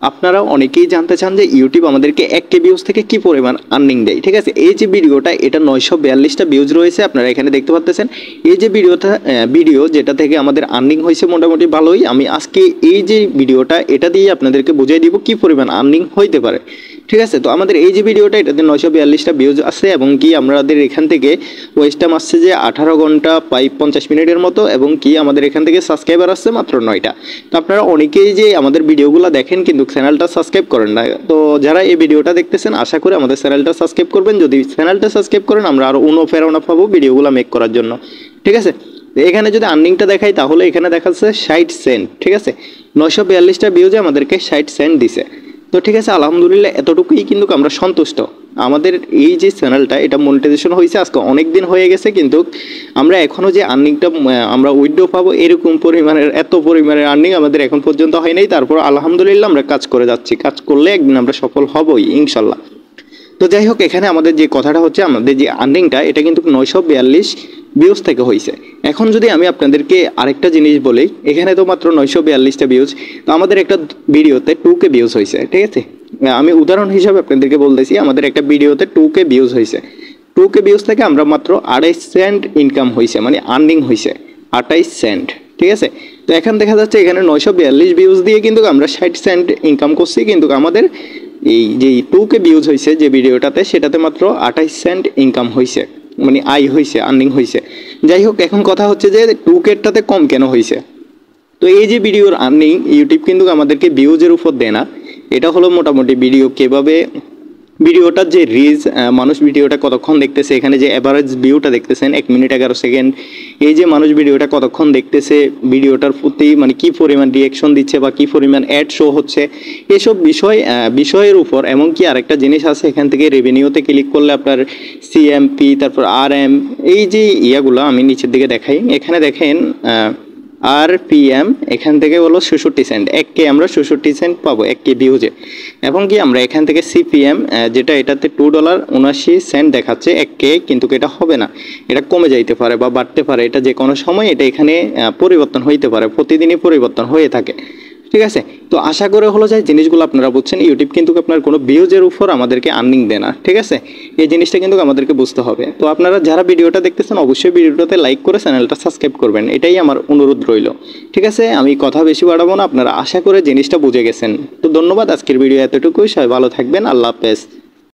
আপনারা অনেকেই জানতে চান যে ইউটিউব আমাদেরকে 1K ভিউজ থেকে কি পরিমাণ আর্নিং দেয়। ঠিক আছে, এই যে ভিডিওটা এটা 942টা ভিউজ রয়েছে, আপনারা এখানে দেখতে পাচ্ছেন। এই যে ভিডিও যেটা থেকে আমাদের আর্নিং হয়েছে মোটামুটি ভালোই। আমি আজকে এই যে ভিডিওটা এটা দিয়ে আপনাদেরকে বুঝিয়ে দিব কি পরিমাণ আর্নিং হইতে পারে। ঠিক আছে, তো আমাদের এই যে ভিডিওটা এটাতে 942টা ভিউজ আছে এবং কি আমাদের এখান থেকে ওয়েস্ট টাইম আসছে যে 18 ঘন্টা 50 মিনিটের মতো, এবং কি আমাদের এখান থেকে সাবস্ক্রাইবার আসছে মাত্র 9টা। তো আপনারা অনেকেই যে আমাদের ভিডিওগুলো দেখেন কিন্তু চ্যানেলটা সাবস্ক্রাইব করেন না। তো যারা এই ভিডিওটা দেখতেছেন আশা করি আমাদের চ্যানেলটা সাবস্ক্রাইব করবেন। যদি চ্যানেলটা সাবস্ক্রাইব করেন আমরা আরও অনুপ্রেরণা পাবো ভিডিওগুলো মেক করার জন্য। ঠিক আছে, এখানে যদি আর্নিংটা দেখাই তাহলে এখানে দেখাচ্ছে 60 সেন্ট। ঠিক আছে, 942টা ভিউজে আমাদেরকে 60 সেন্ট দিছে। তো ঠিক আছে, আলহামদুলিল্লাহ এতটুকুই কিন্তু আমরা সন্তুষ্ট। আমাদের এই যে চ্যানেলটা এটা মনিটাইজেশন হয়েছে আজকে অনেক দিন হয়ে গেছে, কিন্তু আমরা এখনও যে আর্নিংটা আমরা উইথড্র পাবো এরকম পরিমাণের এত পরিমাণের আর্নিং আমাদের এখন পর্যন্ত হয় নাই। তারপর আলহামদুলিল্লাহ আমরা কাজ করে যাচ্ছি, কাজ করলে একদিন আমরা সফল হবই ইনশাল্লাহ। তো যাই হোক, এখানে আমাদের যে কথাটা হচ্ছে আমাদের যে আর্নিংটা এটা কিন্তু 942 ভিউজ থেকে হয়েছে। এখন যদি আমি আপনাদেরকে আরেকটা জিনিস বলি, এখানে তো মাত্র 942টা ভিউজ, তো আমাদের একটা ভিডিওতে 2K ভিউজ হয়েছে। ঠিক আছে, আমি উদাহরণ হিসাবে আপনাদেরকে বলতেছি, আমাদের একটা ভিডিওতে 2K ভিউজ হয়েছে। 2K ভিউজ থেকে আমরা মাত্র 28 সেন্ট ইনকাম হয়েছে, মানে আর্নিং হয়েছে 28 সেন্ট। ঠিক আছে, তো এখন দেখা যাচ্ছে এখানে 942 ভিউজ দিয়ে কিন্তু আমরা 60 সেন্ট ইনকাম করছি, কিন্তু আমাদের এই যে 2K ভিউজ হয়েছে যে ভিডিওটাতে সেটাতে মাত্র 28 সেন্ট ইনকাম হয়েছে, মানে আয় হয়েছে, আর্নিং হয়েছে। যাই হোক, এখন কথা হচ্ছে যে 2Kটাতে কম কেন হয়েছে। তো এই যে ভিডিওর আর্নিং ইউটিউব কিন্তু আমাদেরকে ভিউজের উপর দেয় না, এটা হলো মোটামুটি ভিডিও কীভাবে ভিডিওটার যে রিচ, মানুষ ভিডিওটা কতক্ষণ দেখতেছে, এখানে যে অ্যাভারেজ ভিউটা দেখতেছেন 1 মিনিট 11 সেকেন্ড, এই যে মানুষ ভিডিওটা কতক্ষণ দেখতেছে, ভিডিওটার প্রতি মানে কী পরিমাণ রিয়াকশন দিচ্ছে বা কী পরিমাণ অ্যাড শো হচ্ছে, এসব বিষয়ের উপর। এমনকি আরেকটা জিনিস আছে, এখান থেকে রেভিনিউতে ক্লিক করলে আপনার সিএমপি, তারপর RM, এই যে ইয়াগুলো আমি নিচের দিকে দেখাই, এখানে দেখেন RPM এখান থেকে হলো 66 সেন্ট, 1K আমরা 66 সেন্ট পাবো 1K ভিউজে। এবং কি আমরা এখান থেকে CPM যেটা এটাতে $2.79 দেখাচ্ছে 1K, কিন্তু এটা হবে না, এটা কমে যাইতে পারে বা বাড়তে পারে, এটা যে কোনো সময় এটা এখানে পরিবর্তন হইতে পারে, প্রতিদিনই পরিবর্তন হয়ে থাকে। ঠিক আছে, তো আশা করে হলো যে জিনিসগুলো আপনারা বুঝছেন। ইউটিউব কিন্তু আপনার কোনো ভিউজের উপর আমাদেরকে আর্নিং দেয় না। ঠিক আছে, এই জিনিসটা কিন্তু আমাদেরকে বুঝতে হবে। তো আপনারা যারা ভিডিওটা দেখতেছেন অবশ্যই ভিডিওটাতে লাইক করে চ্যানেলটা সাবস্ক্রাইব করবেন, এটাই আমার অনুরোধ রইল। ঠিক আছে, আমি কথা বেশি বাড়াবো না, আপনারা আশা করে জিনিসটা বুঝে গেছেন। তো ধন্যবাদ, আজকের ভিডিও এতটুকুই। সবাই ভালো থাকবেন, আল্লাহ হাফেজ।